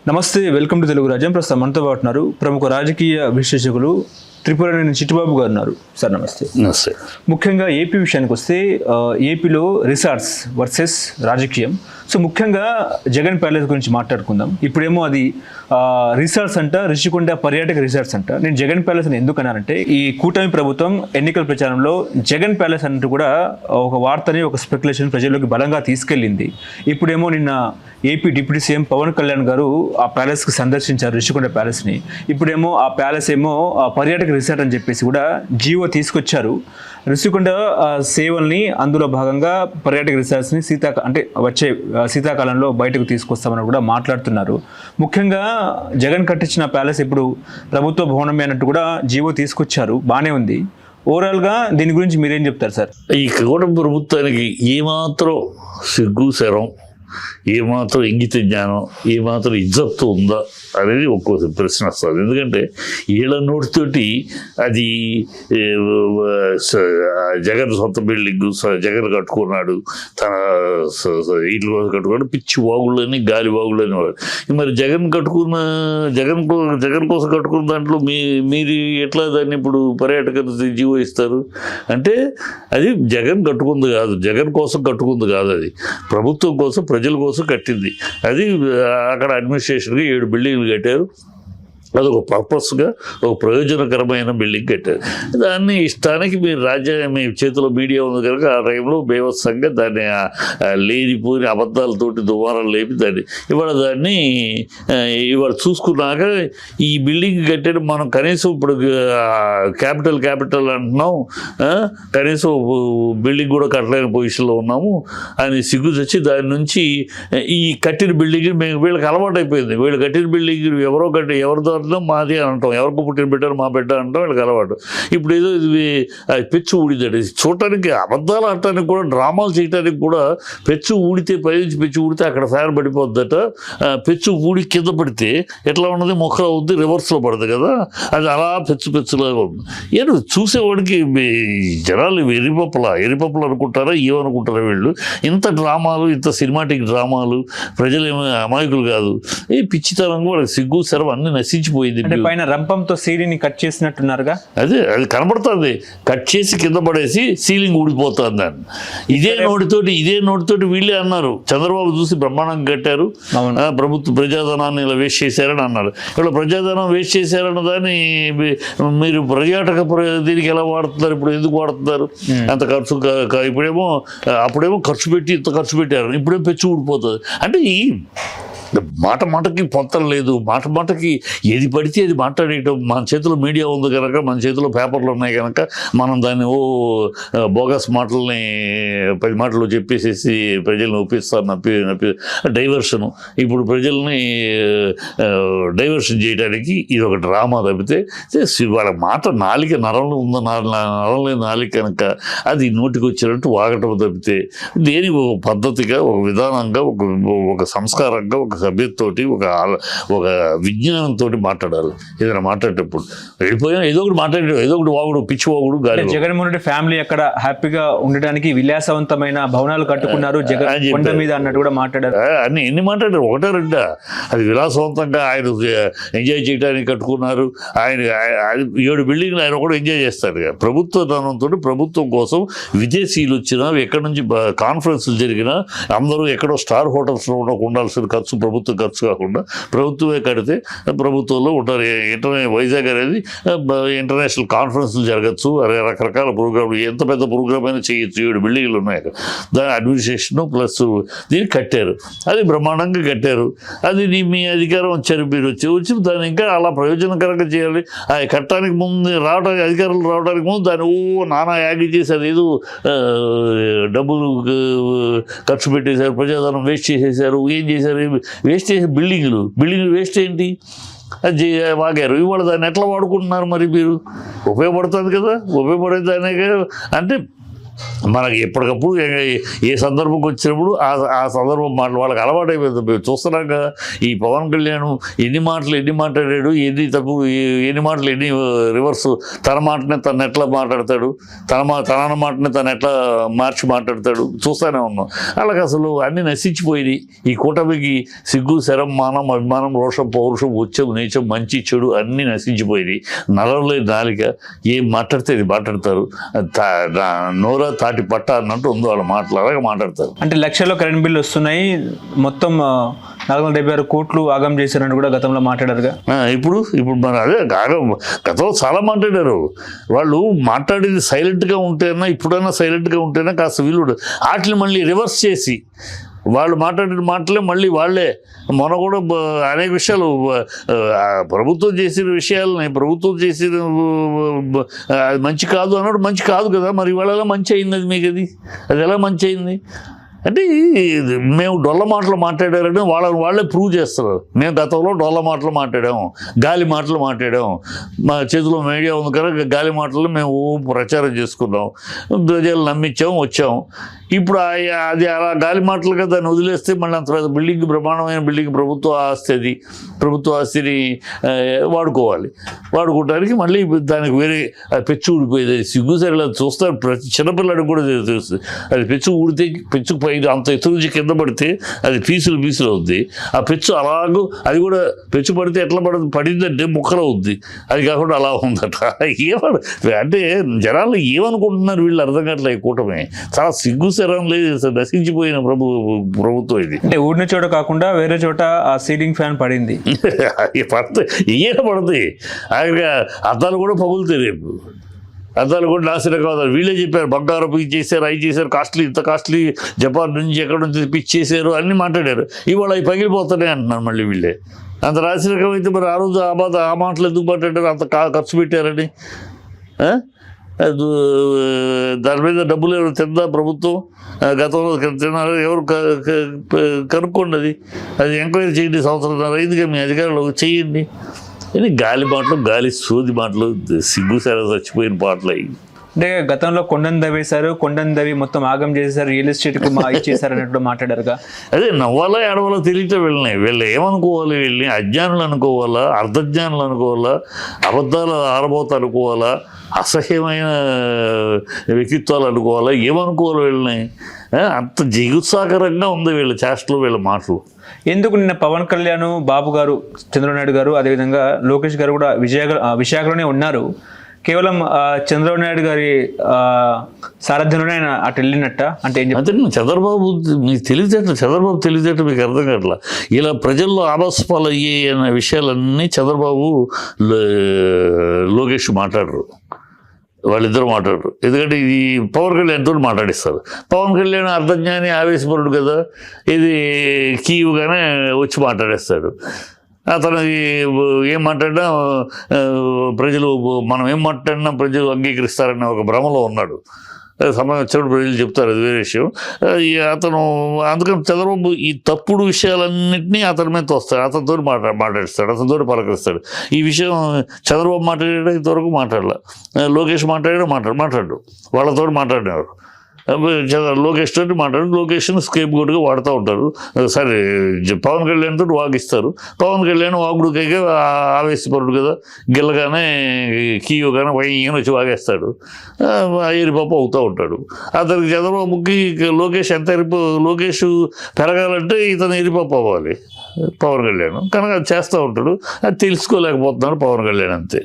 నమస్తే, welcome to Telugu రాజ్యం. ప్రస్తుతం మనతో పాటు ఉన్నారు ప్రముఖ రాజకీయ విశ్లేషకులు త్రిపురనేని చిట్టిబాబు గారు ఉన్నారు. సార్ నమస్తే. నమస్తే. ముఖ్యంగా ఏపీ విషయానికి వస్తే ఏపీలో రిసార్ట్స్ వర్సెస్ రాజకీయం. సో ముఖ్యంగా జగన్ ప్యాలెస్ గురించి మాట్లాడుకుందాం. ఇప్పుడేమో అది రిసార్ట్స్ అంట, రిషికొండ పర్యాటక రిసార్ట్స్ అంట. నేను జగన్ ప్యాలెస్ అని ఎందుకు అన్నానంటే, ఈ కూటమి ప్రభుత్వం ఎన్నికల ప్రచారంలో జగన్ ప్యాలెస్ అంటూ కూడా ఒక వార్తని, ఒక స్పెక్యులేషన్ ప్రజల్లోకి బలంగా తీసుకెళ్ళింది. ఇప్పుడేమో నిన్న AP deputy CM Pawan Kalyan గారు ఆ ప్యాలెస్కి సందర్శించారు, రిషికొండ ప్యాలెస్ని. ఇప్పుడేమో ఆ ప్యాలెస్ ఏమో పర్యాటక రిసార్ట్ అని చెప్పేసి కూడా జీవో తీసుకొచ్చారు. రిషికొండ సేవల్ని అందులో భాగంగా పర్యాటక రిసార్ట్స్ని వచ్చే శీతాకాలంలో బయటకు తీసుకొస్తామని కూడా మాట్లాడుతున్నారు. ముఖ్యంగా జగన్ కట్టించిన ప్యాలెస్ ఇప్పుడు ప్రభుత్వ భవనమే అన్నట్టు కూడా జీవో తీసుకొచ్చారు. బాగానే ఉంది. ఓవరాల్గా దీని గురించి మీరేం చెప్తారు సార్? ఈ కూటమి ప్రభుత్వానికి ఏమాత్రం సిగ్గు శరం, ఏమాత్రం ఇంగిత జ్ఞానం, ఏమాత్రం ఇజ్జత్తు ఉందా అనేది ఒక్కో ప్రశ్న వస్తుంది. ఎందుకంటే వీళ్ళ నోటితోటి అది జగన్ సొంత బిల్డింగ్ జగన్ కట్టుకున్నాడు, తన ఇల్లు కోసం కట్టుకున్నాడు, పిచ్చి వాగుళ్ళని గాలి వాగుళ్ళని. మరి జగన్ కోసం కట్టుకున్న దాంట్లో మీరు ఎట్లా దాన్ని ఇప్పుడు పర్యాటక జీవో ఇస్తారు అంటే? అది జగన్ కట్టుకుంది కాదు, జగన్ కోసం కట్టుకుంది కాదు, అది ప్రభుత్వం కోసం, ప్రజల కోసం కట్టింది. అది అక్కడ అడ్మినిస్ట్రేషన్గా 7 బిల్డింగ్లు కట్టారు. అదొక పర్పస్గా, ఒక ప్రయోజనకరమైన బిల్డింగ్ కట్టారు. దాన్ని ఇష్టానికి మీరు మీ చేతిలో మీడియా ఉంది కనుక ఆ టైంలో బేవత్సంగా దాన్ని లేనిపోయిన అబద్ధాలతోటి దుమారాలు లేపి దాన్ని ఇవాళ చూసుకున్నాక ఈ బిల్డింగ్ కట్టేది మనం కనీసం ఇప్పుడు క్యాపిటల్ అంటున్నాం, కనీసం బిల్డింగ్ కూడా కట్టలేని పొజిషన్లో ఉన్నాము అని సిగ్గు తెచ్చి దాని నుంచి ఈ కట్టిన బిల్డింగ్ వీళ్ళకి అలవాటు అయిపోయింది. వీళ్ళు కట్టిన బిల్డింగ్ ఎవరితో మాది అంటాం, ఎవరికి పుట్టిన బిడ్డను మా బిడ్డ అంటాం, వీళ్ళకి అలవాటు. ఇప్పుడు ఏదో ఇది పెచ్చు ఊడిదండి. చూడటానికి అబద్ధాలు ఆడటానికి కూడా, డ్రామాలు చేయడానికి కూడా పెచ్చు ఊడితే, పైనుంచి పెచ్చు ఊడితే అక్కడ ఫ్యాన్ పడిపోద్దట. పెచ్చు ఊడి కింద పడితే ఎట్లా ఉన్నది, మొక్కలు అవుద్ది, రివర్స్లో పడుతుంది కదా, అది అలా పెచ్చులాగా ఉంది. ఏదో చూసేవాడికి జనాలు ఎరిపప్పులు అనుకుంటారా, ఏమనుకుంటారా వీళ్ళు? ఇంత డ్రామాలు, ఇంత సినిమాటిక్ డ్రామాలు, ప్రజలు ఏమో అమాయకులు కాదు. పిచ్చితనంగా వాళ్ళకి సిగ్గు శరం అన్ని నశించిపోయింది. పైన రంపంతో సీలింగ్ కట్ చేసినట్టున్నారుగా, అది కనబడుతుంది. కట్ చేసి కింద పడేసి సీలింగ్ ఊడిపోతుంది అని ఇదే నోటితోటి వీళ్ళే అన్నారు. చంద్రబాబు చూసి బ్రహ్మాండంగా కట్టారు, ప్రభుత్వ ప్రజాధనాన్ని ఇలా వేస్ట్ చేశారని అన్నారు. ఇలా ప్రజాధనం వేస్ట్ చేశారన్న దాన్ని మీరు పర్యాటక దీనికి ఎలా వాడుతున్నారు, ఇప్పుడు ఎందుకు వాడుతున్నారు అంత ఖర్చు? అప్పుడేమో ఖర్చు పెట్టి ఇంత ఖర్చు పెట్టారు, ఇప్పుడేం పెచ్చు ఊడిపోతుంది అంటే. ఈ మాటకి పొంతం లేదు, మాటకి ఏది పడితే అది మాట్లాడేయటం. మన చేతిలో మీడియా ఉంది కనుక, మన చేతిలో పేపర్లు ఉన్నాయి కనుక మనం దాన్ని బోగస్ మాటల్ని 10 మాటలు చెప్పేసేసి ప్రజల్ని ఒప్పిస్తారు. డైవర్షను. ఇప్పుడు ప్రజల్ని డైవర్షన్ చేయడానికి ఇది ఒక డ్రామా తప్పితే వాళ్ళ మాట నరంలో ఉందో నరం లేని నాలిక కనుక అది నోటికి వచ్చినట్టు వాగటం తప్పితే దేని ఒక పద్ధతిగా, ఒక విధానంగా, ఒక సంస్కారంగా, ఒక సభ్యతతోటి, ఒక విజ్ఞానంతో మాట్లాడాలి. ఏదైనా మాట్లాడేటప్పుడు వెళ్ళిపోయాం ఏదో ఒకటి వాగుడు, పిచ్చి వాగుడు, గాలి. జగన్మోహన్ రెడ్డి ఫ్యామిలీ అక్కడ హ్యాపీగా ఉండడానికి విలాసవంతమైన భవనాలు కట్టుకున్నారు జగన్ మీద అన్నట్టు కూడా మాట్లాడారు. ఎన్ని మాట్లాడారు? 1-2. అది విలాసవంతంగా ఆయన ఎంజాయ్ చేయడానికి కట్టుకున్నారు. ఆయన 7 బిల్డింగ్లు ఆయన కూడా ఎంజాయ్ చేస్తారు. ప్రభుత్వ ధనంతో, ప్రభుత్వం కోసం విదేశీయులు వచ్చినా, ఎక్కడి నుంచి కాన్ఫరెన్స్లు జరిగినా, అందరూ ఎక్కడో స్టార్ హోటల్స్లో ఉండాల్సిన ఖర్చు ప్రభుత్వం ఖర్చు కాకుండా ప్రభుత్వమే కడితే ప్రభుత్వంలో ఉంటారు. వైజాగ్ అనేది ఇంటర్నేషనల్ కాన్ఫరెన్స్లు జరగచ్చు, రకరకాల ప్రోగ్రాంలు, ఎంత పెద్ద ప్రోగ్రామ్ అయినా చేయొచ్చు. 7 బిల్డింగ్లు ఉన్నాయి. దాని అడ్మినిస్ట్రేషన్ ప్లస్ దీన్ని కట్టారు. అది బ్రహ్మాండంగా కట్టారు. అది మీ అధికారం వచ్చారు, మీరు వచ్చి దాన్ని ఇంకా అలా ప్రయోజనకరంగా చేయాలి. అది కట్టడానికి ముందు అధికారులు రావడానికి ముందు దాన్ని నానా యాగి చేసి అదేదో డబ్బులు ఖర్చు పెట్టేశారు, ప్రజాధనం వేస్ట్ చేసేసారు. ఏం చేశారు? వేస్ట్ చేసే బిల్డింగ్లు వేస్ట్ ఏంటి అది వాగారు. ఇవాళ దాన్ని ఎట్లా వాడుకుంటున్నారు మరి మీరు? ఉపయోగపడుతుంది కదా, ఉపయోగపడేదానే అంటే మనకి ఎప్పటికప్పుడు ఏ సందర్భంకి వచ్చినప్పుడు ఆ సందర్భం మాటలు వాళ్ళకి అలవాటైపోయింది. మేము చూస్తున్నాక ఈ పవన్ కళ్యాణ్ ఎన్ని మాట్లాడాడు, ఎన్ని మాటలు ఎన్ని రివర్స్, తన మాటనే తను ఎట్లా మాట్లాడతాడు, తన మాటనే తను ఎట్లా మార్చి మాట్లాడతాడు చూస్తూనే ఉన్నాం. అలాగే అసలు అన్నీ నశించిపోయింది. ఈ కూటమికి సిగ్గు, శరం, మానం, అభిమానం, రోషం, పౌరుషం, ఉచ్చం, నీచం, మంచి, చెడు అన్నీ నశించిపోయింది. నలవలే నాలిక ఏం మాట్లాడితే ఇది మాట్లాడతారు. నోరా తాటి పట్ట అన్నట్టు ఉందో వాళ్ళ మాటలు, అలాగే మాట్లాడతారు. అంటే లక్షల్లో కరెంట్ బిల్లు వస్తున్నాయి, మొత్తం 476 కోట్లు ఆగం చేశారని కూడా గతంలో మాట్లాడారుగా. ఇప్పుడు మన అదే గతంలో చాలా మాట్లాడారు. వాళ్ళు మాట్లాడేది సైలెంట్గా ఉంటేనా, ఇప్పుడైనా సైలెంట్గా ఉంటేనా కాస్త వీలుడు. వాటిని మళ్ళీ రివర్స్ చేసి వాళ్ళు మాట్లాడిన మాటలే మళ్ళీ వాళ్ళే మొన్న కూడా అనేక విషయాలు ప్రభుత్వం చేసిన విషయాలని ప్రభుత్వం చేసిన అది మంచి కాదు అన్నాడు. మంచి కాదు కదా, మరి ఇవాళ ఎలా మంచి అయింది అది మీకు? అది ఎలా మంచి అయింది అంటే మేము డొల్ల మాటలు మాట్లాడారని వాళ్ళే ప్రూవ్ చేస్తారు. మేము గతంలో డొల్ల మాటలు మాట్లాడాము, గాలి మాటలు మాట్లాడాము, మా చేతిలో మీడియా ఉంది కనుక గాలి మాటలు మేము ప్రచారం చేసుకున్నాం, ప్రజలు నమ్మించాము, వచ్చాము. ఇప్పుడు అది అలా గాలి మాటలుగా దాన్ని వదిలేస్తే మళ్ళీ అంత పెద్ద బిల్డింగ్, బ్రహ్మాండమైన బిల్డింగ్, ప్రభుత్వ ఆస్తి, అది ప్రభుత్వ ఆస్తిని వాడుకోవడానికి మళ్ళీ దానికి వేరే పెచ్చు ఊడిపోయేది. సిగ్గు సరిలా చూస్తారు, ప్రతి చిన్నపిల్లాడికి కూడా తెలుస్తుంది. అది పెచ్చు ఊడితే, పెచ్చు పై అంత ఎత్తు నుంచి కింద పడితే అది పీసులు అవుద్ది. ఆ పెచ్చు అలాగూ అది కూడా పెచ్చు పడితే ఎట్లా పడిందంటే ముక్కలు అవుద్ది. అది కాకుండా అలా ఉందట. అంటే జనాలు ఏమనుకుంటున్నారు వీళ్ళు అర్థం కావట్లేదు. ఈ కూటమి చాలా సిగ్గు శరం లేదు, నశించిపోయిన ప్రభుత్వం ఇది. అంటే ఊడిన చోట కాకుండా వేరే చోట ఆ సీలింగ్ ఫ్యాన్ పడింది. పడుతుంది అద్దాలు కూడా పగులుతాయి రేపు. అద్దాలు కూడా నాశనం కాదు. వీళ్ళే చెప్పారు బంగారం ఇది చేశారు, అవి చేశారు, కాస్ట్లీ, ఇంత కాస్ట్లీ, జపాన్ నుంచి ఎక్కడ నుంచి తెప్పించేశారు అన్నీ మాట్లాడారు. ఇవాళ అవి పగిలిపోతానే అంటున్నారు మళ్ళీ వీళ్ళే. అంత నాశనకం అయితే మరి ఆ రోజు ఆ మాటలు ఎందుకు మాట్లాడారు, అంత ఖర్చు పెట్టారని? దాని మీద డబ్బులు ఎవరు తిందా ప్రభుత్వం? గతంలో తిన్నారు ఎవరు కనుక్కోండి. అది ఎంక్వైరీ చేయండి. సంవత్సరం అయిందిగా మీ అధికారులు చేయండి. ఇది గాలి మాటలు, గాలి సోది మాటలు, సిగ్గు సరే చచ్చిపోయిన పాటలు అయ్యి. అంటే గతంలో కొండను దవ్వేశారు, కొండను దవ్వి మొత్తం ఆగం చేశారు, రియల్ ఎస్టేట్కు ఇచ్చేసారు అన్నట్టు మాట్లాడారుగా. అదే నవ్వాలా ఏడవాలో తెలియటం వీళ్ళు ఏమనుకోవాలి? వీళ్ళని అజ్ఞానులు అనుకోవాలా, అర్ధజ్ఞానులు అనుకోవాలా, అబద్ధాలు ఆరబోత అనుకోవాలా, అసహ్యమైన వ్యక్తిత్వాలు అనుకోవాలా, ఏమనుకోవాలి వీళ్ళని? అంత జిగుత్సాకరంగా ఉంది వీళ్ళ చేష్టలు, వీళ్ళ మాటలు. ఎందుకు నిన్న పవన్ కళ్యాణ్, బాబు గారు, చంద్రబాబు నాయుడు గారు, అదేవిధంగా లోకేష్ గారు కూడా విశాఖలోనే ఉన్నారు. కేవలం చంద్రబాబు నాయుడు గారి సారథ్యంలోనే ఆయన అటు వెళ్ళినట్ట అంటే అంటే చంద్రబాబు మీకు చంద్రబాబు తెలియజేట మీకు అర్థం కావట్లా. ఇలా ప్రజల్లో ఆభాసపాలు అయ్యే అనే విషయాలన్నీ చంద్రబాబు, లోకేష్ మాట్లాడరు, వాళ్ళిద్దరూ మాట్లాడరు. ఎందుకంటే ఇది పవన్ కళ్యాణ్తో మాట్లాడిస్తారు. పవన్ కళ్యాణ్ అర్ధజ్ఞాని, ఆవేశపరుడు కదా, ఇది కీవుగానే వచ్చి మాట్లాడేస్తాడు. అతను ఏం మాట్లాడినా ప్రజలు, మనం ఏం మాట్లాడినా ప్రజలు అంగీకరిస్తారన్న ఒక భ్రమలో ఉన్నాడు. సమయం వచ్చినప్పుడు ప్రజలు చెప్తారు, అది వేరే విషయం. అతను అందుకని చంద్రబాబు ఈ తప్పుడు విషయాలన్నింటినీ అతని మీద వస్తాడు, అతనితో మాట్లాడిస్తాడు, అతనితో పలకరిస్తాడు. ఈ విషయం చంద్రబాబు మాట్లాడాడు, ఇంతవరకు మాట్లాడలే. లోకేష్ మాట్లాడాడు, మాట్లాడు వాళ్ళతో మాట్లాడినారు. లోకేష్ తోటి మాట్లాడి లోకేష్ను స్కేప్ గోడ్గా వాడుతూ ఉంటారు. సరే పవన్ కళ్యాణ్ తోటి వాగిస్తారు. పవన్ కళ్యాణ్ వాగుడుకైతే ఆవేశపరుడు కదా, గిల్లగానే కీయోగానే వైన వచ్చి వాగేస్తాడు, ఎరిపాప అవుతూ ఉంటాడు. అతనికి చంద్రబాబుకి లోకేష్ లోకేష్ పెరగాలంటే ఇతను ఎరిపాప అవ్వాలి పవన్ కళ్యాణ్, కనుక అది చేస్తూ ఉంటాడు. అది తెలుసుకోలేకపోతున్నాడు పవన్ కళ్యాణ్, అంతే.